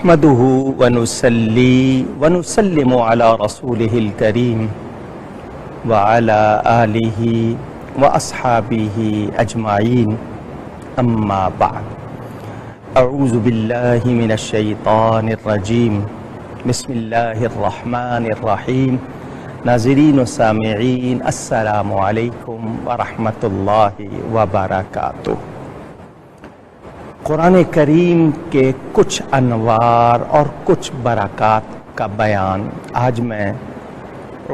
نحمده ونصلي ونسلم على رسوله الكريم وعلى آله وأصحابه أجمعين أما بعد أعوذ بالله من الشيطان الرجيم بسم الله الرحمن الرحيم ناظرین و سامعین السلام علیکم ورحمۃ اللہ وبرکاتہ۔ قرآن کریم کے کچھ انوار اور کچھ برکات کا بیان آج میں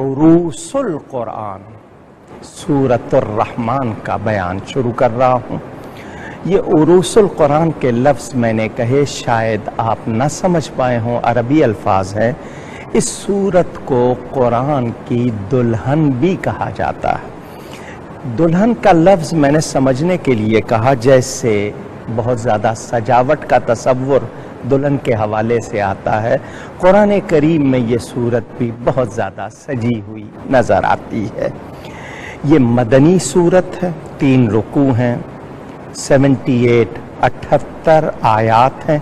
عروس القرآن سورۃ الرحمن کا بیان شروع کر رہا ہوں۔ یہ عروس القرآن کے لفظ میں نے کہے شاید آپ نہ سمجھ پائے ہوں، عربی الفاظ ہیں۔ اس سورت کو قرآن کی دلہن بھی کہا جاتا ہے۔ دلہن کا لفظ میں نے سمجھنے کے لیے کہا جیسے بہت زیادہ سجاوٹ کا تصور دلہن کے حوالے سے آتا ہے، قرآن کریم میں یہ سورت بھی بہت زیادہ سجی ہوئی نظر آتی ہے۔ یہ مدنی سورت ہے، 3 رکوع ہیں، 78 آیات ہیں،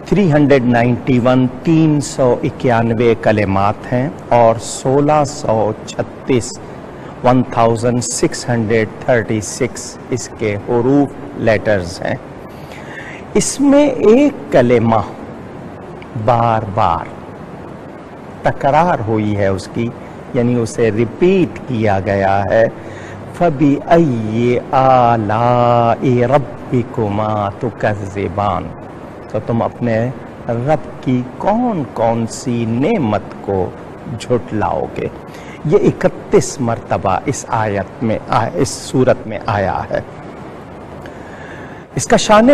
391 کلمات ہیں اور 1636 اس کے حروف لیٹرز ہیں۔ اس میں ایک کلمہ بار بار تکرار ہوئی ہے اس کی، یعنی اسے ریپیٹ کیا گیا ہے، فَبِأَيِّ آلَاءِ رَبِّكُمَا تُكَذِّبَانِ، تو تم اپنے رب کی کون کون سی نعمت کو جھٹلاؤ گے۔ یہ 31 مرتبہ اس آیت میں اس سورت میں آیا ہے۔ اس کا شان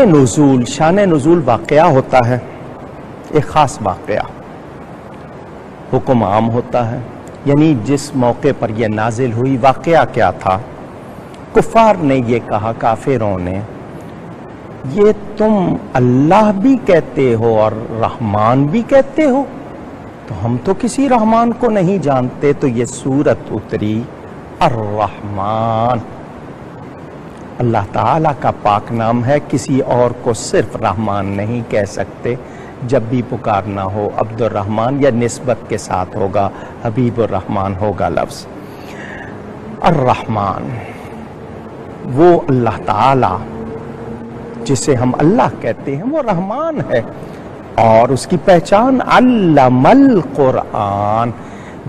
نزول واقعہ ہوتا ہے، ایک خاص واقعہ، حکم عام ہوتا ہے، یعنی جس موقع پر یہ نازل ہوئی واقعہ کیا تھا؟ کفار نے یہ کہا، کافروں نے، یہ تم اللہ بھی کہتے ہو اور رحمان بھی کہتے ہو، تو ہم تو کسی رحمان کو نہیں جانتے۔ تو یہ سورت اتری الرحمن، اللہ تعالیٰ کا پاک نام ہے، کسی اور کو صرف رحمان نہیں کہہ سکتے۔ جب بھی پکارنا ہو عبد الرحمن یا نسبت کے ساتھ ہوگا، حبیب الرحمن ہوگا لفظ۔ الرحمن وہ اللہ تعالیٰ جسے ہم اللہ کہتے ہیں، وہ رحمان ہے، اور اس کی پہچان علم القرآن،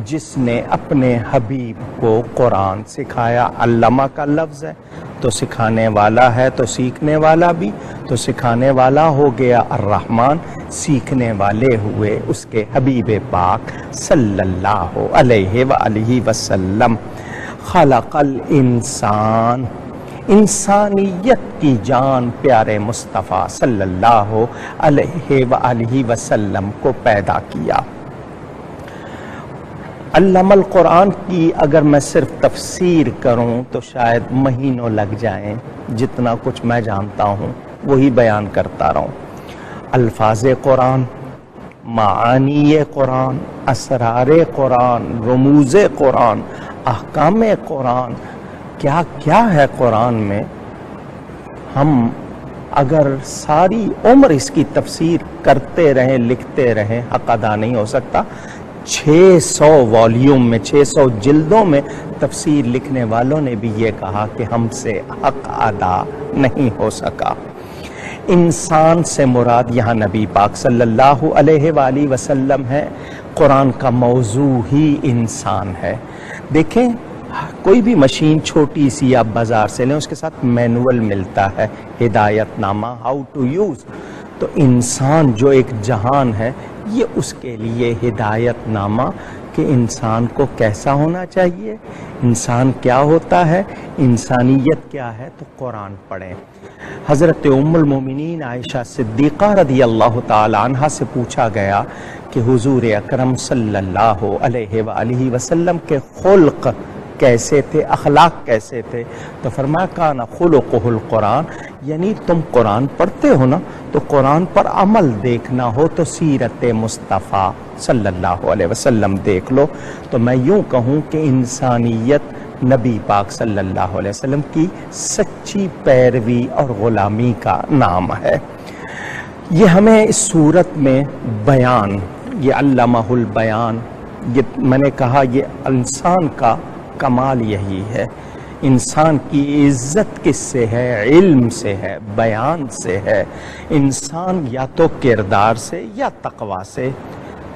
جس نے اپنے حبیب کو قرآن سکھایا۔ علمہ کا لفظ ہے تو سکھانے والا ہے، تو سیکھنے والا بھی، تو سکھانے والا ہو گیا الرحمن، سیکھنے والے ہوئے اس کے حبیب پاک صلی اللہ علیہ وآلہ وسلم۔ خلق الانسان، انسانیت کی جان پیارے مصطفیٰ صلی اللہ علیہ وآلہ وسلم کو پیدا کیا۔ علم القرآن کی اگر میں صرف تفسیر کروں تو شاید مہینوں لگ جائیں، جتنا کچھ میں جانتا ہوں وہی بیان کرتا رہوں۔ الفاظ قرآن، معانی قرآن، اسرار قرآن، رموز قرآن، احکام قرآن، کیا کیا ہے قرآن میں، ہم اگر ساری عمر اس کی تفسیر کرتے رہیں، لکھتے رہیں، حق ادا نہیں ہو سکتا۔ 600 والیوم میں، 600 جلدوں میں تفسیر لکھنے والوں نے بھی یہ کہا کہ ہم سے حق ادا نہیں ہو سکا۔ انسان سے مراد یہاں نبی پاک صلی اللہ علیہ وآلہ وسلم ہے، قرآن کا موضوع ہی انسان ہے۔ دیکھیں کوئی بھی مشین چھوٹی سی آپ بازار سے لیں، اس کے ساتھ مینول ملتا ہے، ہدایت نامہ، ہاؤ ٹو یوز۔ تو انسان جو ایک جہان ہے، یہ اس کے لیے ہدایت نامہ کہ انسان کو کیسا ہونا چاہیے، انسان کیا ہوتا ہے، انسانیت کیا ہے، تو قرآن پڑھیں۔ حضرت ام المومنین عائشہ صدیقہ رضی اللہ تعالی عنہ سے پوچھا گیا کہ حضور اکرم صلی اللہ علیہ وآلہ وسلم کے خلق کیسے تھے، اخلاق کیسے تھے؟ تو فرمایا کان خلقہ القرآن، یعنی تم قرآن پڑھتے ہو نا، تو قرآن پر عمل دیکھنا ہو تو سیرت مصطفیٰ صلی اللہ علیہ وسلم دیکھ لو۔ تو میں یوں کہوں کہ انسانیت نبی پاک صلی اللہ علیہ وسلم کی سچی پیروی اور غلامی کا نام ہے۔ یہ ہمیں اس صورت میں بیان، یہ علمہ البیان، یہ میں نے کہا یہ انسان کا کمال یہی ہے. انسان کی عزت کس سے ہے؟ علم سے ہے، بیان سے ہے. انسان یا تو کردار سے یا تقوی سے.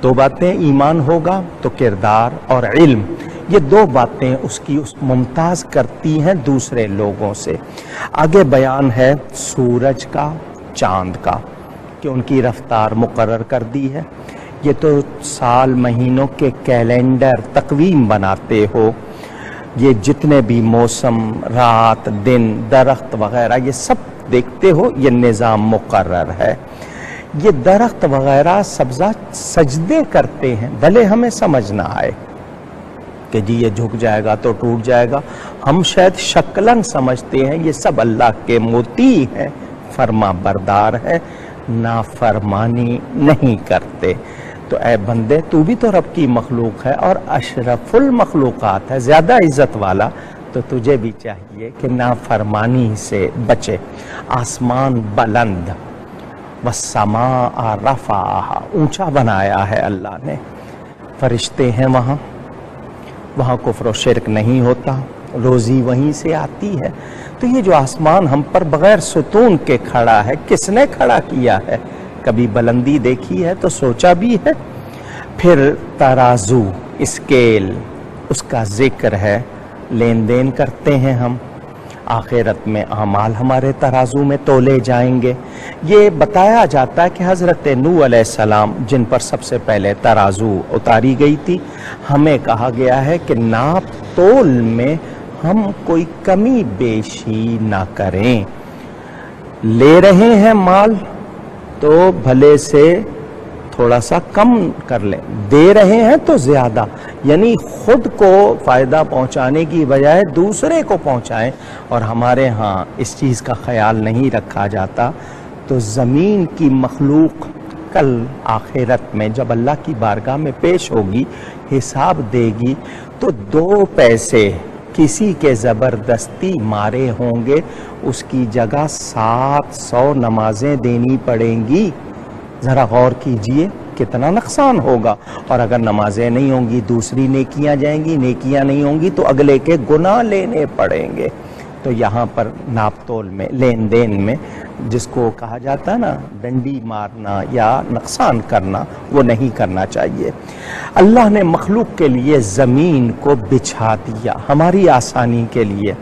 دو باتیں، ایمان ہوگا تو کردار اور علم، یہ دو باتیں اس کی ممتاز کرتی ہیں دوسرے لوگوں سے. آگے بیان ہے سورج کا، چاند کا، کہ ان کی رفتار مقرر کر دی ہے. یہ تو سال مہینوں کے کیلنڈر تقویم بناتے ہو، یہ جتنے بھی موسم، رات، دن، درخت وغیرہ یہ سب دیکھتے ہو، یہ نظام مقرر ہے. یہ درخت وغیرہ سبزہ سجدے کرتے ہیں، بھلے ہمیں سمجھ نہ آئے کہ جی یہ جھک جائے گا تو ٹوٹ جائے گا، ہم شاید شکلاً سمجھتے ہیں یہ سب اللہ کے مطیع ہیں، فرما بردار ہے، نافرمانی نہیں کرتے. تو اے بندے، تو بھی تو رب کی مخلوق ہے اور اشرف المخلوقات ہے، زیادہ عزت والا، تو تجھے بھی چاہیے کہ نافرمانی سے بچے. آسمان بلند، والسماء رفعہا، اونچا بنایا ہے اللہ نے. فرشتے ہیں وہاں کفر و شرک نہیں ہوتا، روزی وہیں سے آتی ہے. تو یہ جو آسمان ہم پر بغیر ستون کے کھڑا ہے، کس نے کھڑا کیا ہے؟ کبھی بلندی دیکھی ہے تو سوچا بھی ہے؟ پھر ترازو، اسکیل، اس کا ذکر ہے. لین دین کرتے ہیں ہم، آخرت میں اعمال ہمارے ترازو میں تولے جائیں گے. یہ بتایا جاتا ہے کہ حضرت نوح علیہ السلام، جن پر سب سے پہلے ترازو اتاری گئی تھی، ہمیں کہا گیا ہے کہ ناپ تول میں ہم کوئی کمی بیشی نہ کریں. لے رہے ہیں مال تو بھلے سے تھوڑا سا کم کر لیں، دے رہے ہیں تو زیادہ، یعنی خود کو فائدہ پہنچانے کی بجائے دوسرے کو پہنچائیں. اور ہمارے ہاں اس چیز کا خیال نہیں رکھا جاتا. تو زمین کی مخلوق کل آخرت میں جب اللہ کی بارگاہ میں پیش ہوگی، حساب دے گی، تو 2 پیسے کسی کے زبردستی مارے ہوں گے، اس کی جگہ 700 نمازیں دینی پڑیں گی. ذرا غور کیجئے کتنا نقصان ہوگا. اور اگر نمازیں نہیں ہوں گی، دوسری نیکیاں جائیں گی، نیکیاں نہیں ہوں گی تو اگلے کے گناہ لینے پڑیں گے. تو یہاں پر ناپ تول میں، لین دین میں، جس کو کہا جاتا ہے نا ڈنڈی مارنا یا نقصان کرنا، وہ نہیں کرنا چاہیے. اللہ نے مخلوق کے لیے زمین کو بچھا دیا ہماری آسانی کے لیے.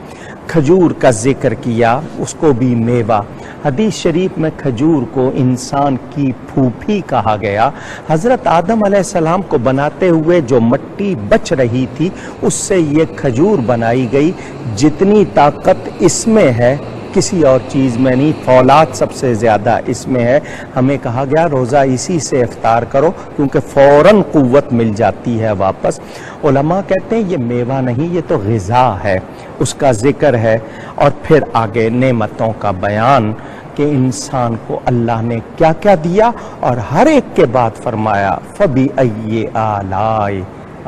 کھجور کا ذکر کیا، اس کو بھی میوہ. حدیث شریف میں کھجور کو انسان کی پھوپھی کہا گیا. حضرت آدم علیہ السلام کو بناتے ہوئے جو مٹی بچ رہی تھی، اس سے یہ کھجور بنائی گئی. جتنی طاقت اس میں ہے کسی اور چیز میں نہیں، فولاد سب سے زیادہ اس میں ہے. ہمیں کہا گیا روزہ اسی سے افطار کرو کیونکہ فوراً قوت مل جاتی ہے واپس. علماء کہتے ہیں یہ میوہ نہیں، یہ تو غذا ہے، اس کا ذکر ہے. اور پھر آگے نعمتوں کا بیان کہ انسان کو اللہ نے کیا کیا دیا، اور ہر ایک کے بعد فرمایا فَبِأَيِّ آلَاءِ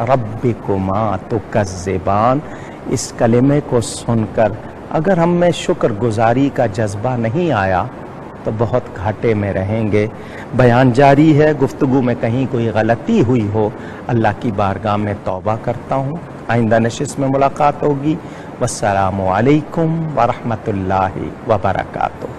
رَبِّكُمَا تُكَذِّبَانِ. اس کلمے کو سن کر اگر ہم میں شکر گزاری کا جذبہ نہیں آیا تو بہت گھاٹے میں رہیں گے. بیان جاری ہے، گفتگو میں کہیں کوئی غلطی ہوئی ہو اللہ کی بارگاہ میں توبہ کرتا ہوں. آئندہ نشست میں ملاقات ہوگی. والسلام علیکم ورحمۃ اللہ وبرکاتہ.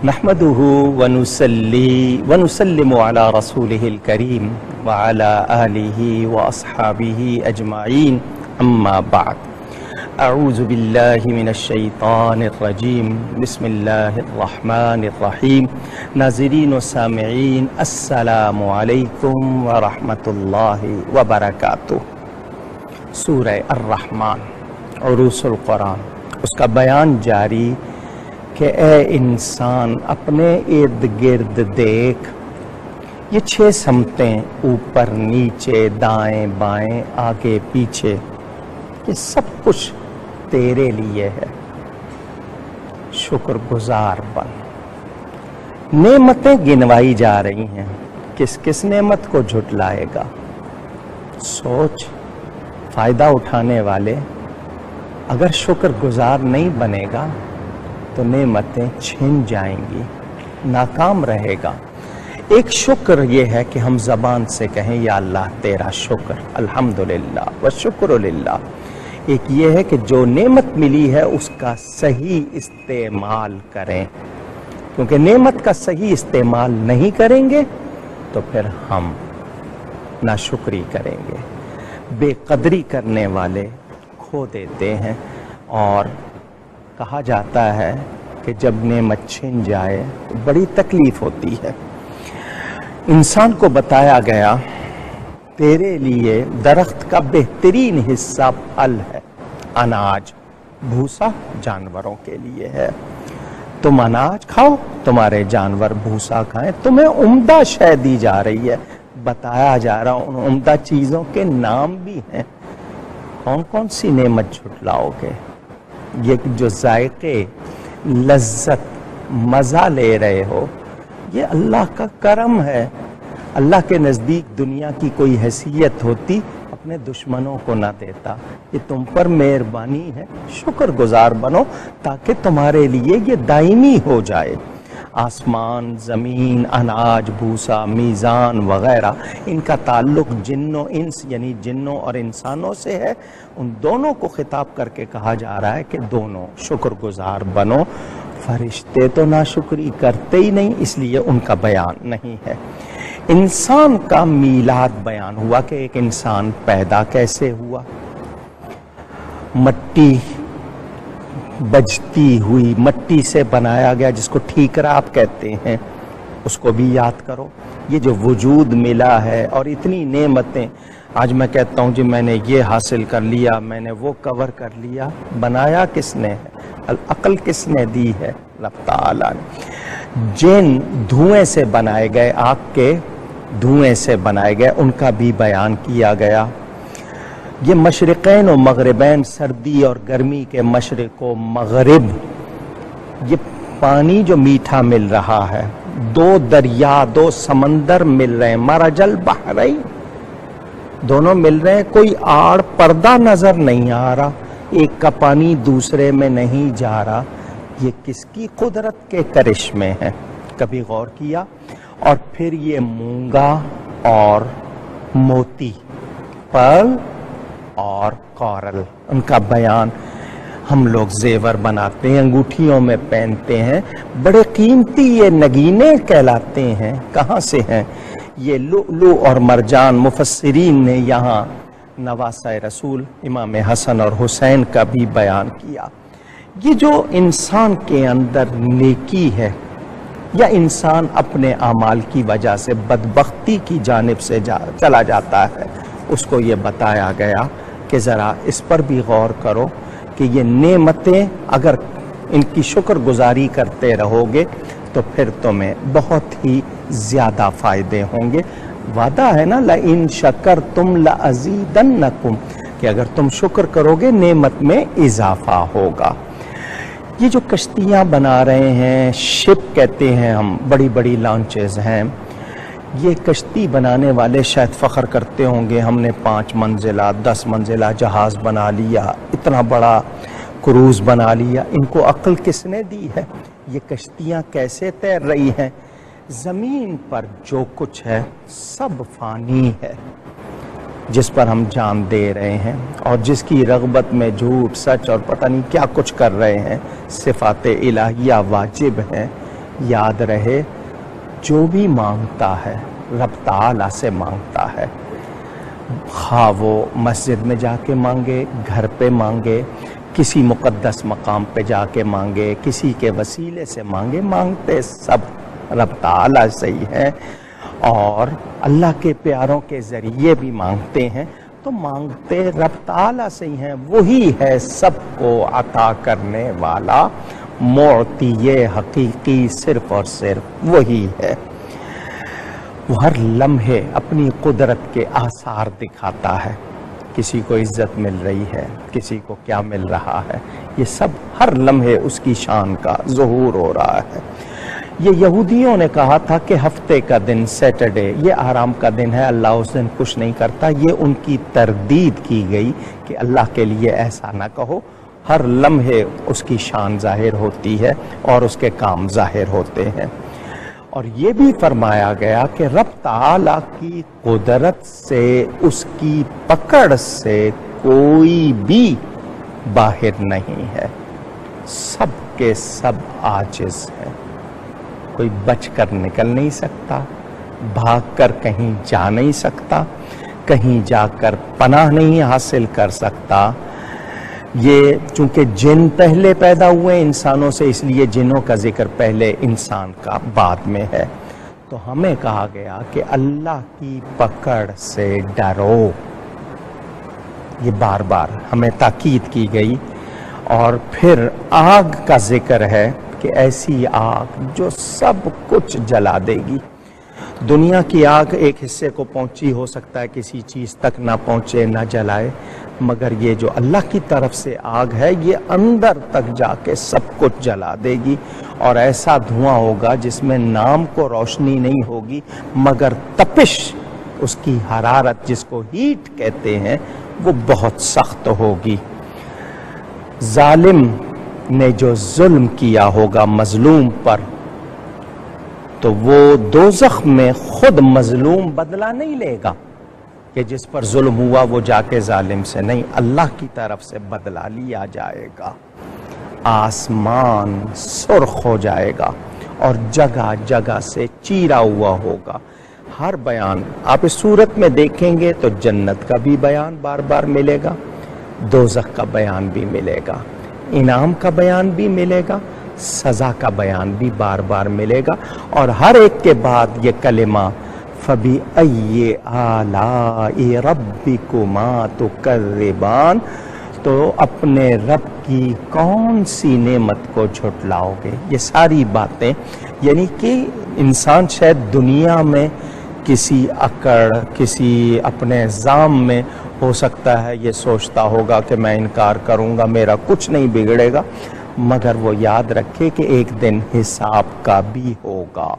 نحمده ونسلم على رسوله الكريم وعلى آله وأصحابه أجمعين. أما بعد، أعوذ بالله من الشيطان الرجيم. بسم الله الرحمن الرحيم. ناظرین و سامعین، السلام علیکم ورحمۃ اللہ وبرکاتہ. سورہ الرحمن عروس القرآن، اس کا بیان جاری کہ اے انسان اپنے ارد گرد دیکھ، یہ 6 سمتیں اوپر نیچے دائیں بائیں آگے پیچھے، یہ سب کچھ تیرے لیے ہے، شکر گزار بن۔ نعمتیں گنوائی جا رہی ہیں، کس کس نعمت کو جھٹلائے گا؟ سوچ، فائدہ اٹھانے والے اگر شکر گزار نہیں بنے گا تو نعمتیں چھن جائیں گی، ناکام رہے گا۔ ایک شکر یہ ہے کہ ہم زبان سے کہیں یا اللہ تیرا شکر، الحمدللہ والشکر للہ۔ ایک یہ ہے کہ جو نعمت ملی ہے اس کا صحیح استعمال کریں، کیونکہ نعمت کا صحیح استعمال نہیں کریں گے تو پھر ہم ناشکری کریں گے۔ بے قدری کرنے والے کھو دیتے ہیں، اور کہا جاتا ہے کہ جب نعمت چھن جائے تو بڑی تکلیف ہوتی ہے۔ انسان کو بتایا گیا تیرے لیے درخت کا بہترین حصہ پھل ہے، اناج، بھوسا جانوروں کے لیے ہے، تم اناج کھاؤ، تمہارے جانور بھوسا کھائیں، تمہیں عمدہ شے دی جا رہی ہے۔ بتایا جا رہا ان عمدہ چیزوں کے نام بھی ہیں، کون کون سی نعمت جھٹلاؤ گے؟ یہ جو ذائقے، لذت، مزہ لے رہے ہو، یہ اللہ کا کرم ہے۔ اللہ کے نزدیک دنیا کی کوئی حیثیت ہوتی اپنے دشمنوں کو نہ دیتا، یہ تم پر مہربانی ہے، شکر گزار بنو تاکہ تمہارے لیے یہ دائمی ہو جائے۔ آسمان، زمین، اناج، بھوسا، میزان وغیرہ، ان کا تعلق جن و انس یعنی جنوں اور انسانوں سے ہے۔ ان دونوں کو خطاب کر کے کہا جا رہا ہے کہ دونوں شکر گزار بنو۔ فرشتے تو ناشکری کرتے ہی نہیں، اس لیے ان کا بیان نہیں ہے۔ انسان کا میلاد بیان ہوا کہ ایک انسان پیدا کیسے ہوا۔ مٹی، بجتی ہوئی مٹی سے بنایا گیا، جس کو ٹھیکرا آپ کہتے ہیں، اس کو بھی یاد کرو۔ یہ جو وجود ملا ہے اور اتنی نعمتیں، آج میں کہتا ہوں جی میں نے یہ حاصل کر لیا، میں نے وہ کور کر لیا، بنایا کس نے ہے؟ عقل کس نے دی ہے؟ اللہ تعالیٰ نے۔ جن دھوئیں سے بنائے گئے، آگ کے دھوئیں سے بنائے گئے، ان کا بھی بیان کیا گیا۔ یہ مشرقین و مغربین، سردی اور گرمی کے مشرق و مغرب، یہ پانی جو میٹھا مل رہا ہے، 2 دریا، 2 سمندر مل رہے ہیں، مرج البحرین، دونوں مل رہے ہیں، کوئی آڑ پردہ نظر نہیں آ رہا، ایک کا پانی دوسرے میں نہیں جا رہا۔ یہ کس کی قدرت کے کرشمے ہیں؟ کبھی غور کیا؟ اور پھر یہ مونگا اور موتی، پرل اور کورل، ان کا بیان۔ ہم لوگ زیور بناتے ہیں، انگوٹھیوں میں پہنتے ہیں، بڑے قیمتی یہ نگینے کہلاتے ہیں۔ کہاں سے ہیں؟ یہ لؤلؤ اور مرجان۔ مفسرین نے یہاں نواسۂ رسول امام حسن اور حسین کا بھی بیان کیا۔ یہ جو انسان کے اندر نیکی ہے، یا انسان اپنے اعمال کی وجہ سے بدبختی کی جانب سے چلا جاتا ہے، اس کو یہ بتایا گیا کہ ذرا اس پر بھی غور کرو کہ یہ نعمتیں اگر ان کی شکر گزاری کرتے رہو گے تو پھر تمہیں بہت ہی زیادہ فائدے ہوں گے۔ وعدہ ہے نا، لَإِن شَكَرْتُمْ لَأَزِيدَنَّكُمْ، کہ اگر تم شکر کرو گے نعمت میں اضافہ ہوگا۔ یہ جو کشتیاں بنا رہے ہیں، شپ کہتے ہیں ہم، بڑی بڑی لانچز ہیں، یہ کشتی بنانے والے شاید فخر کرتے ہوں گے ہم نے 5 منزلہ 10 منزلہ جہاز بنا لیا، اتنا بڑا کروز بنا لیا۔ ان کو عقل کس نے دی ہے؟ یہ کشتیاں کیسے تیر رہی ہیں؟ زمین پر جو کچھ ہے سب فانی ہے، جس پر ہم جان دے رہے ہیں اور جس کی رغبت میں جھوٹ، سچ اور پتہ نہیں کیا کچھ کر رہے ہیں، صفات الہیہ واجب ہیں۔ یاد رہے، جو بھی مانگتا ہے رب تعالیٰ سے مانگتا ہے، خواہ وہ مسجد میں جا کے مانگے، گھر پہ مانگے، کسی مقدس مقام پہ جا کے مانگے، کسی کے وسیلے سے مانگے، مانگتے سب رب تعالیٰ سے ہی ہیں، اور اللہ کے پیاروں کے ذریعے بھی مانگتے ہیں۔ تو مانگتے رب تعالیٰ سے ہی ہیں. وہی ہے سب کو عطا کرنے والا، معطی حقیقی صرف اور صرف وہی ہے. وہ ہر لمحے اپنی قدرت کے آثار دکھاتا ہے. کسی کو عزت مل رہی ہے، کسی کو کیا مل رہا ہے، یہ سب ہر لمحے اس کی شان کا ظہور ہو رہا ہے. یہ یہودیوں نے کہا تھا کہ ہفتے کا دن سیٹرڈے یہ آرام کا دن ہے، اللہ اس دن کچھ نہیں کرتا. یہ ان کی تردید کی گئی کہ اللہ کے لیے ایسا نہ کہو. ہر لمحے اس کی شان ظاہر ہوتی ہے اور اس کے کام ظاہر ہوتے ہیں. اور یہ بھی فرمایا گیا کہ رب تعالیٰ کی قدرت سے، اس کی پکڑ سے کوئی بھی باہر نہیں ہے. سب کے سب عاجز ہیں. کوئی بچ کر نکل نہیں سکتا، بھاگ کر کہیں جا نہیں سکتا، کہیں جا کر پناہ نہیں حاصل کر سکتا. یہ چونکہ جن پہلے پیدا ہوئے انسانوں سے، اس لیے جنوں کا ذکر پہلے، انسان کا بعد میں ہے. تو ہمیں کہا گیا کہ اللہ کی پکڑ سے ڈرو. یہ بار بار ہمیں تاکید کی گئی. اور پھر آگ کا ذکر ہے کہ ایسی آگ جو سب کچھ جلا دے گی. دنیا کی آگ ایک حصے کو پہنچی، ہو سکتا ہے کسی چیز تک نہ پہنچے، نہ جلائے، مگر یہ جو اللہ کی طرف سے آگ ہے یہ اندر تک جا کے سب کچھ جلا دے گی. اور ایسا دھواں ہوگا جس میں نام کو روشنی نہیں ہوگی مگر تپش، اس کی حرارت جس کو ہیٹ کہتے ہیں، وہ بہت سخت ہوگی. ظالم نے جو ظلم کیا ہوگا مظلوم پر، تو وہ دوزخ میں خود مظلوم بدلہ نہیں لے گا کہ جس پر ظلم ہوا وہ جا کے ظالم سے نہیں، اللہ کی طرف سے بدلہ لیا جائے گا. آسمان سرخ ہو جائے گا اور جگہ جگہ سے چیرا ہوا ہوگا. ہر بیان آپ اس صورت میں دیکھیں گے تو جنت کا بھی بیان بار بار ملے گا، دوزخ کا بیان بھی ملے گا، انعام کا بیان بھی ملے گا، سزا کا بیان بھی بار بار ملے گا. اور ہر ایک کے بعد یہ کلمہ فَبِأَيِّ آلَاءِ رَبِّكُمَا تُكَذِّبَانِ، تو اپنے رب کی کون سی نعمت کو جھٹلاؤ گے. یہ ساری باتیں، یعنی کہ انسان شاید دنیا میں کسی اکڑ، کسی اپنے ظام میں ہو سکتا ہے یہ سوچتا ہوگا کہ میں انکار کروں گا میرا کچھ نہیں بگڑے گا، مگر وہ یاد رکھے کہ ایک دن حساب کا بھی ہوگا.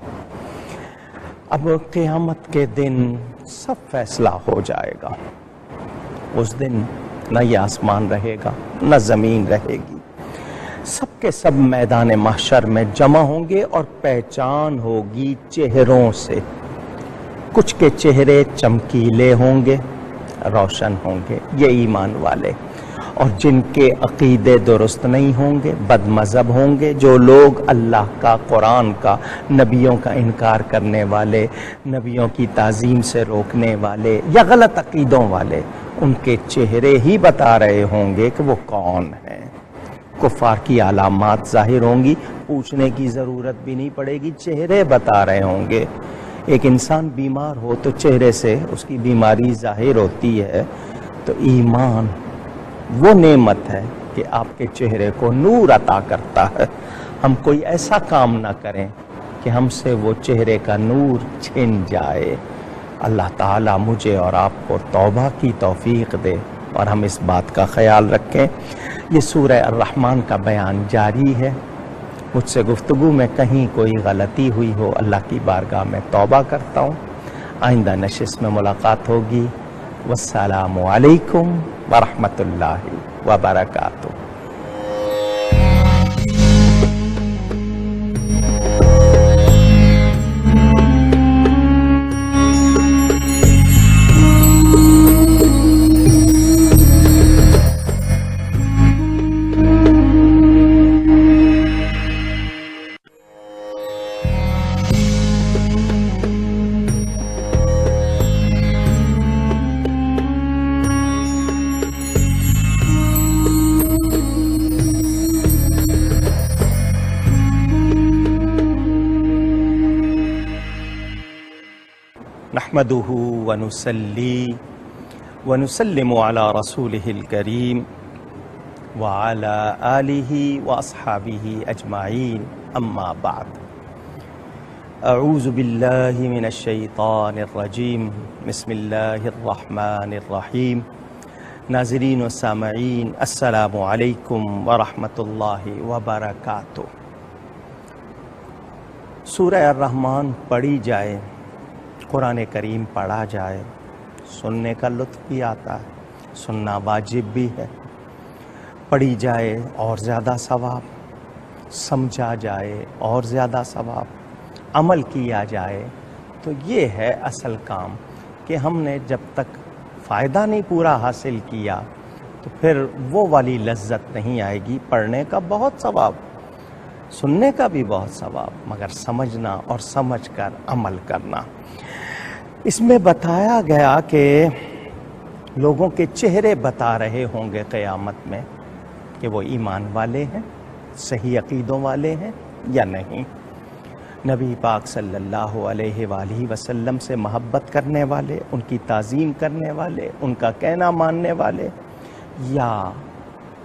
اب قیامت کے دن سب فیصلہ ہو جائے گا. اس دن نہ یہ آسمان رہے گا نہ زمین رہے گی. سب کے سب میدان محشر میں جمع ہوں گے اور پہچان ہوگی چہروں سے. کچھ کے چہرے چمکیلے ہوں گے، روشن ہوں گے، یہ ایمان والے. اور جن کے عقیدے درست نہیں ہوں گے، بد مذہب ہوں گے، جو لوگ اللہ کا، قرآن کا، نبیوں کا انکار کرنے والے، نبیوں کی تعظیم سے روکنے والے یا غلط عقیدوں والے، ان کے چہرے ہی بتا رہے ہوں گے کہ وہ کون ہیں. کفار کی علامات ظاہر ہوں گی، پوچھنے کی ضرورت بھی نہیں پڑے گی، چہرے بتا رہے ہوں گے. ایک انسان بیمار ہو تو چہرے سے اس کی بیماری ظاہر ہوتی ہے. تو ایمان وہ نعمت ہے کہ آپ کے چہرے کو نور عطا کرتا ہے. ہم کوئی ایسا کام نہ کریں کہ ہم سے وہ چہرے کا نور چھن جائے. اللہ تعالیٰ مجھے اور آپ کو توبہ کی توفیق دے اور ہم اس بات کا خیال رکھیں. یہ سورہ الرحمن کا بیان جاری ہے. مجھ سے گفتگو میں کہیں کوئی غلطی ہوئی ہو، اللہ کی بارگاہ میں توبہ کرتا ہوں. آئندہ نشست میں ملاقات ہوگی. والسلام علیکم ورحمۃ اللہ وبرکاتہ. نحمده ونصلي ونسلم على رسوله الكريم وعلى آله وأصحابه أجمعين أما بعد أعوذ بالله من الشيطان الرجيم بسم الله الرحمن الرحيم ناظرین و سامعین السلام علیکم ورحمۃ اللہ وبرکاتہ۔ سورہ الرحمن پڑھی جائے، قرآن کریم پڑھا جائے، سننے کا لطف بھی آتا ہے، سننا واجب بھی ہے۔ پڑھی جائے اور زیادہ ثواب، سمجھا جائے اور زیادہ ثواب، عمل کیا جائے تو یہ ہے اصل کام کہ ہم نے جب تک فائدہ نہیں پورا حاصل کیا تو پھر وہ والی لذت نہیں آئے گی۔ پڑھنے کا بہت ثواب، سننے کا بھی بہت ثواب، مگر سمجھنا اور سمجھ کر عمل کرنا۔ اس میں بتایا گیا کہ لوگوں کے چہرے بتا رہے ہوں گے قیامت میں کہ وہ ایمان والے ہیں، صحیح عقیدوں والے ہیں یا نہیں، نبی پاک صلی اللہ علیہ وآلہ وسلم سے محبت کرنے والے، ان کی تعظیم کرنے والے، ان کا کہنا ماننے والے، یا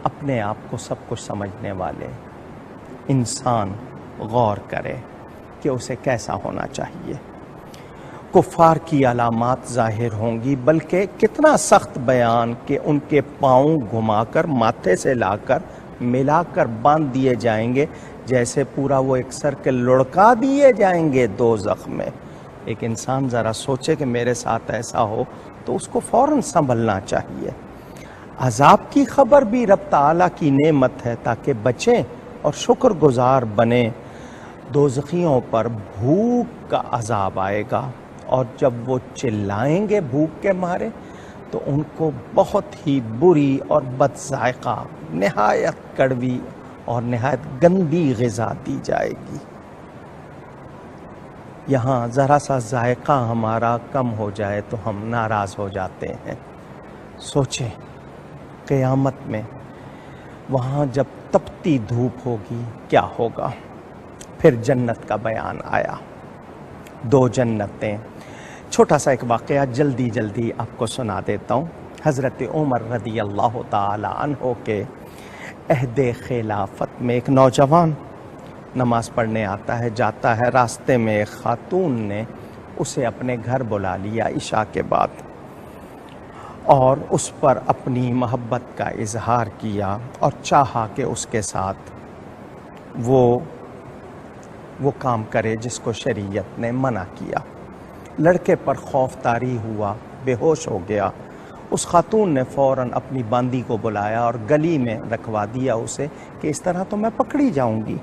اپنے آپ کو سب کچھ سمجھنے والے۔ انسان غور کرے کہ اسے کیسا ہونا چاہیے۔ کفار کی علامات ظاہر ہوں گی، بلکہ کتنا سخت بیان کہ ان کے پاؤں گھما کر ماتھے سے لا کر ملا کر باندھ دیے جائیں گے، جیسے پورا وہ ایک سرکل لڑکا دیے جائیں گے دوزخ میں۔ ایک انسان ذرا سوچے کہ میرے ساتھ ایسا ہو تو اس کو فوراً سنبھلنا چاہیے۔ عذاب کی خبر بھی رب تعالیٰ کی نعمت ہے تاکہ بچیں اور شکر گزار بنیں۔ دوزخیوں پر بھوک کا عذاب آئے گا، اور جب وہ چلائیں گے بھوک کے مارے تو ان کو بہت ہی بری اور بد ذائقہ، نہایت کڑوی اور نہایت گندی غذا دی جائے گی۔ یہاں ذرا سا ذائقہ ہمارا کم ہو جائے تو ہم ناراض ہو جاتے ہیں۔ سوچیں قیامت میں وہاں جب تپتی دھوپ ہوگی کیا ہوگا۔ پھر جنت کا بیان آیا، دو جنتیں۔ چھوٹا سا ایک واقعہ جلدی آپ کو سنا دیتا ہوں۔ حضرت عمر رضی اللہ تعالی عنہ کے عہد خلافت میں ایک نوجوان نماز پڑھنے آتا ہے، جاتا ہے، راستے میں ایک خاتون نے اسے اپنے گھر بلا لیا عشاء کے بعد، اور اس پر اپنی محبت کا اظہار کیا اور چاہا کہ اس کے ساتھ وہ کام کرے جس کو شریعت نے منع کیا۔ لڑکے پر خوف طاری ہوا، بے ہوش ہو گیا۔ اس خاتون نے فوراً اپنی باندی کو بلایا اور گلی میں رکھوا دیا اسے کہ اس طرح تو میں پکڑی جاؤں گی۔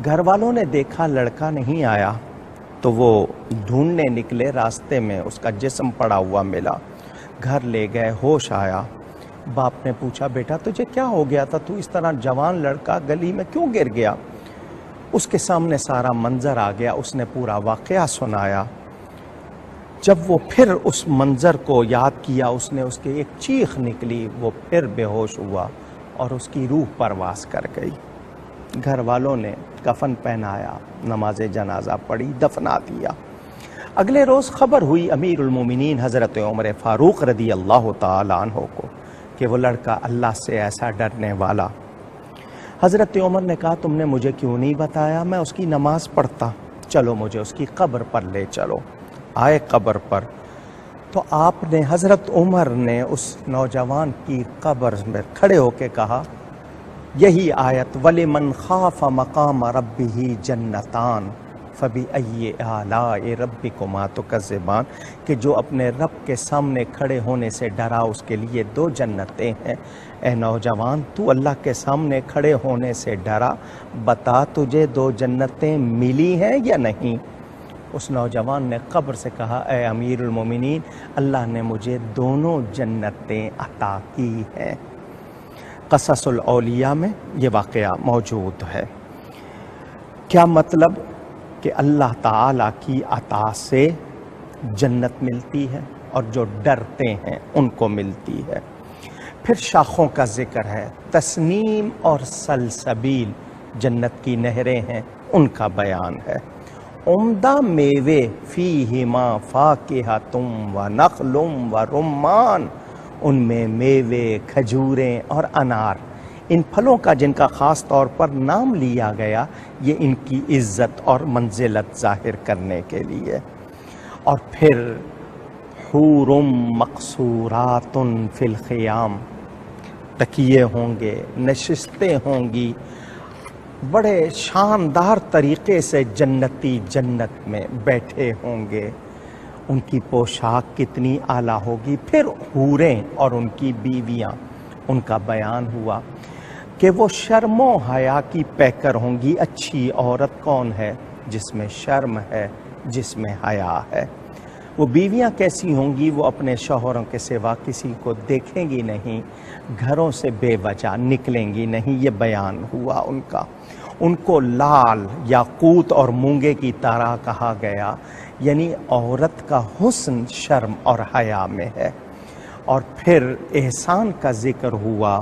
گھر والوں نے دیکھا لڑکا نہیں آیا تو وہ ڈھونڈنے نکلے، راستے میں اس کا جسم پڑا ہوا ملا، گھر لے گئے، ہوش آیا۔ باپ نے پوچھا بیٹا تجھے کیا ہو گیا تھا، تو اس طرح جوان لڑکا گلی میں کیوں گر گیا؟ اس کے سامنے سارا منظر آ گیا، اس نے پورا واقعہ سنایا۔ جب وہ پھر اس منظر کو یاد کیا، اس نے اس کے ایک چیخ نکلی، وہ پھر بے ہوش ہوا اور اس کی روح پرواز کر گئی۔ گھر والوں نے کفن پہنایا، نماز جنازہ پڑھی، دفنا دیا۔ اگلے روز خبر ہوئی امیر المومنین حضرت عمر فاروق رضی اللہ تعالی عنہ کو کہ وہ لڑکا اللہ سے ایسا ڈرنے والا۔ حضرت عمر نے کہا تم نے مجھے کیوں نہیں بتایا، میں اس کی نماز پڑھتا، چلو مجھے اس کی قبر پر لے چلو۔ آئے قبر پر تو آپ نے، حضرت عمر نے اس نوجوان کی قبر میں کھڑے ہو کے کہا یہی آیت وَلِمَنْ خَافَ مَقَامَ رَبِّهِ جَنَّتَانِ فَبِأَيِّ آلَاءِ رَبِّكُمَا تُكَذِّبَانِ، کہ جو اپنے رب کے سامنے کھڑے ہونے سے ڈرا اس کے لیے دو جنتیں ہیں۔ اے نوجوان تو اللہ کے سامنے کھڑے ہونے سے ڈرا، بتا تجھے دو جنتیں ملی ہیں یا نہیں؟ اس نوجوان نے قبر سے کہا اے امیر المومنین، اللہ نے مجھے دونوں جنتیں عطا کی ہیں۔ قصص الاولیاء میں یہ واقعہ موجود ہے۔ کیا مطلب؟ کہ اللہ تعالیٰ کی عطا سے جنت ملتی ہے اور جو ڈرتے ہیں ان کو ملتی ہے۔ پھر شاخوں کا ذکر ہے، تسنیم اور سلسبیل جنت کی نہریں ہیں، ان کا بیان ہے۔ عمدہ میوے فیہما فاکہۃ و نخل و رمان، ان میں میوے، کھجوریں اور انار، ان پھلوں کا جن کا خاص طور پر نام لیا گیا، یہ ان کی عزت اور منزلت ظاہر کرنے کے لیے۔ اور پھر حور مقصورات فی الخیام، تکیے ہوں گے، نشستیں ہوں گی، بڑے شاندار طریقے سے جنتی جنت میں بیٹھے ہوں گے، ان کی پوشاک کتنی اعلیٰ ہوگی۔ پھر حوریں اور ان کی بیویاں، ان کا بیان ہوا کہ وہ شرم و حیا کی پیکر ہوں گی۔ اچھی عورت کون ہے؟ جس میں شرم ہے، جس میں حیا ہے۔ وہ بیویاں کیسی ہوں گی؟ وہ اپنے شوہروں کے سوا کسی کو دیکھیں گی نہیں، گھروں سے بے وجہ نکلیں گی نہیں، یہ بیان ہوا ان کا۔ ان کو لال، یاقوت اور مونگے کی طرح کہا گیا، یعنی عورت کا حسن شرم اور حیا میں ہے۔ اور پھر احسان کا ذکر ہوا،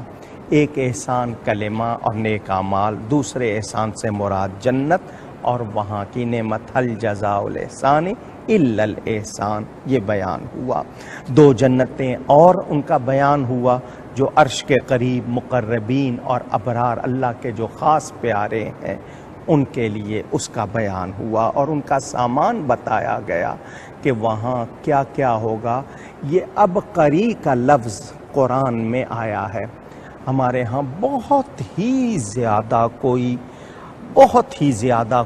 ایک احسان کلمہ اور نیک اعمال، دوسرے احسان سے مراد جنت اور وہاں کی نعمت، هل جزاء الاحسان الا الاحسان، یہ بیان ہوا۔ دو جنتیں اور ان کا بیان ہوا، جو عرش کے قریب مقربین اور ابرار، اللہ کے جو خاص پیارے ہیں، ان کے لیے اس کا بیان ہوا، اور ان کا سامان بتایا گیا کہ وہاں کیا کیا ہوگا۔ یہ عبقری کا لفظ قرآن میں آیا ہے۔ ہمارے ہاں بہت ہی زیادہ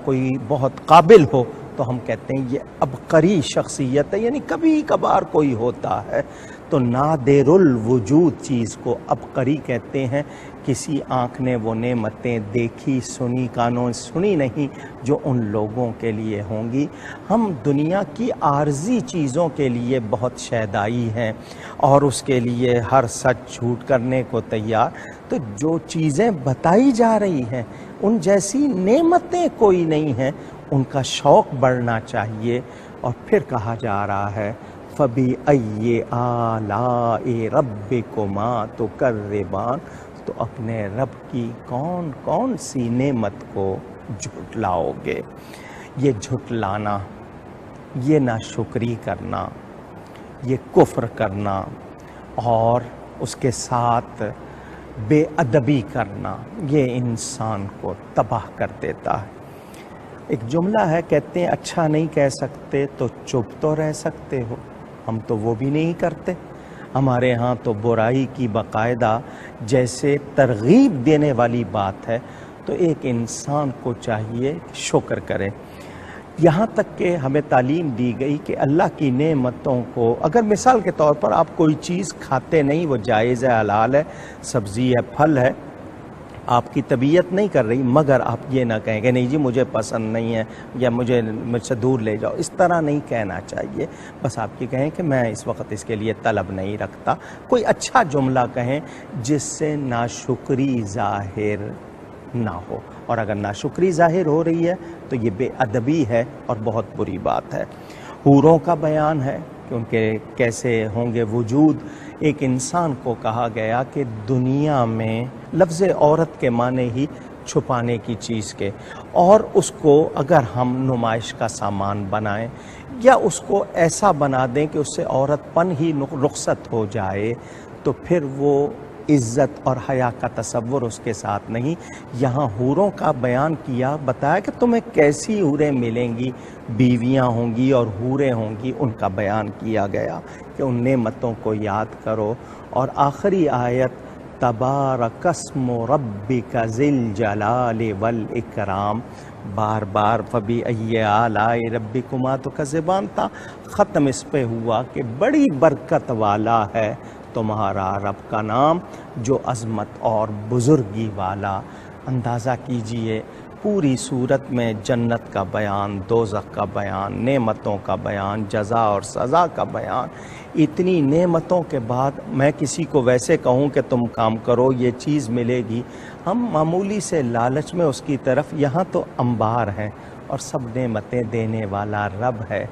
کوئی بہت قابل ہو تو ہم کہتے ہیں یہ عبقری شخصیت ہے، یعنی کبھی کبھار کوئی ہوتا ہے تو نادر الوجود چیز کو عبقری کہتے ہیں۔ کسی آنکھ نے وہ نعمتیں دیکھی، سنی، کانوں سنی نہیں جو ان لوگوں کے لیے ہوں گی۔ ہم دنیا کی عارضی چیزوں کے لیے بہت شیدائی ہیں اور اس کے لیے ہر سچ جھوٹ کرنے کو تیار، تو جو چیزیں بتائی جا رہی ہیں ان جیسی نعمتیں کوئی نہیں ہیں، ان کا شوق بڑھنا چاہیے۔ اور پھر کہا جا رہا ہے فَبِأَيِّ آلَاءِ رَبِّكُمَا تُكَذِّبَانِ، تو اپنے رب کی کون کون سی نعمت کو جھٹلاؤ گے۔ یہ جھٹلانا، یہ ناشکری کرنا، یہ کفر کرنا اور اس کے ساتھ بے ادبی کرنا، یہ انسان کو تباہ کر دیتا ہے۔ ایک جملہ ہے، کہتے ہیں اچھا نہیں کہہ سکتے تو چپ تو رہ سکتے ہو، ہم تو وہ بھی نہیں کرتے۔ ہمارے ہاں تو برائی کی باقاعدہ جیسے ترغیب دینے والی بات ہے تو ایک انسان کو چاہیے کہ شکر کرے۔ یہاں تک کہ ہمیں تعلیم دی گئی کہ اللہ کی نعمتوں کو، اگر مثال کے طور پر آپ کوئی چیز کھاتے نہیں، وہ جائز ہے، حلال ہے، سبزی ہے، پھل ہے، آپ کی طبیعت نہیں کر رہی، مگر آپ یہ نہ کہیں کہ نہیں جی مجھے پسند نہیں ہے یا مجھ سے دور لے جاؤ، اس طرح نہیں کہنا چاہیے۔ بس آپ یہ کہیں کہ میں اس وقت اس کے لیے طلب نہیں رکھتا۔ کوئی اچھا جملہ کہیں جس سے ناشکری ظاہر نہ ہو، اور اگر ناشکری ظاہر ہو رہی ہے تو یہ بے ادبی ہے اور بہت بری بات ہے۔ حوروں کا بیان ہے کہ ان کے کیسے ہوں گے وجود۔ ایک انسان کو کہا گیا کہ دنیا میں، لفظ عورت کے معنی ہی چھپانے کی چیز کے، اور اس کو اگر ہم نمائش کا سامان بنائیں یا اس کو ایسا بنا دیں کہ اس سے عورت پن ہی رخصت ہو جائے تو پھر وہ عزت اور حیا کا تصور اس کے ساتھ نہیں۔ یہاں حوروں کا بیان کیا، بتایا کہ تمہیں کیسی حوریں ملیں گی، بیویاں ہوں گی اور حوریں ہوں گی، ان کا بیان کیا گیا کہ ان نعمتوں کو یاد کرو۔ اور آخری آیت تبارک اسم ربک ذی الجلال والاکرام، بار بار فبأی آلاء ربکما تکذبان تھا، ختم اس پہ ہوا کہ بڑی برکت والا ہے تمہارا رب کا نام جو عظمت اور بزرگی والا۔ اندازہ کیجئے پوری صورت میں جنت کا بیان، دوزخ کا بیان، نعمتوں کا بیان، جزا اور سزا کا بیان۔ اتنی نعمتوں کے بعد میں کسی کو ویسے کہوں کہ تم کام کرو یہ چیز ملے گی، ہم معمولی سے لالچ میں اس کی طرف، یہاں تو انبار ہیں اور سب نعمتیں دینے والا رب ہے۔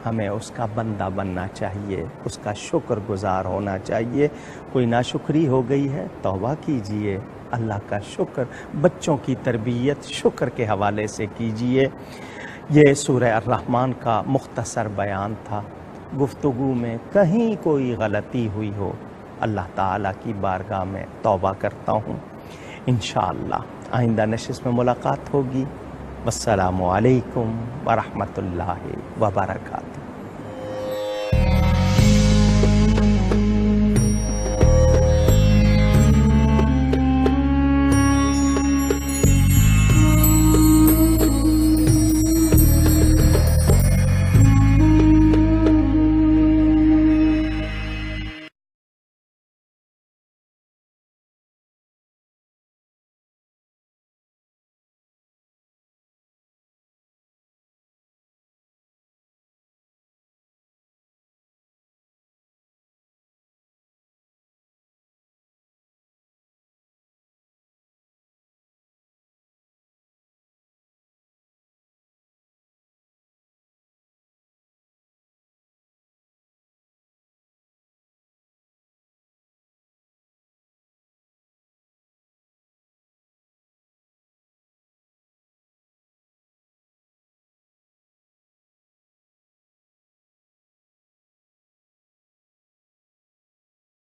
ہمیں اس کا بندہ بننا چاہیے، اس کا شکر گزار ہونا چاہیے۔ کوئی ناشکری ہو گئی ہے، توبہ کیجئے، اللہ کا شکر، بچوں کی تربیت شکر کے حوالے سے کیجئے۔ یہ سورہ الرحمن کا مختصر بیان تھا۔ گفتگو میں کہیں کوئی غلطی ہوئی ہو اللہ تعالیٰ کی بارگاہ میں توبہ کرتا ہوں. انشاءاللہ آئندہ نشست میں ملاقات ہوگی. السلام علیکم ورحمۃ اللہ وبرکاتہ.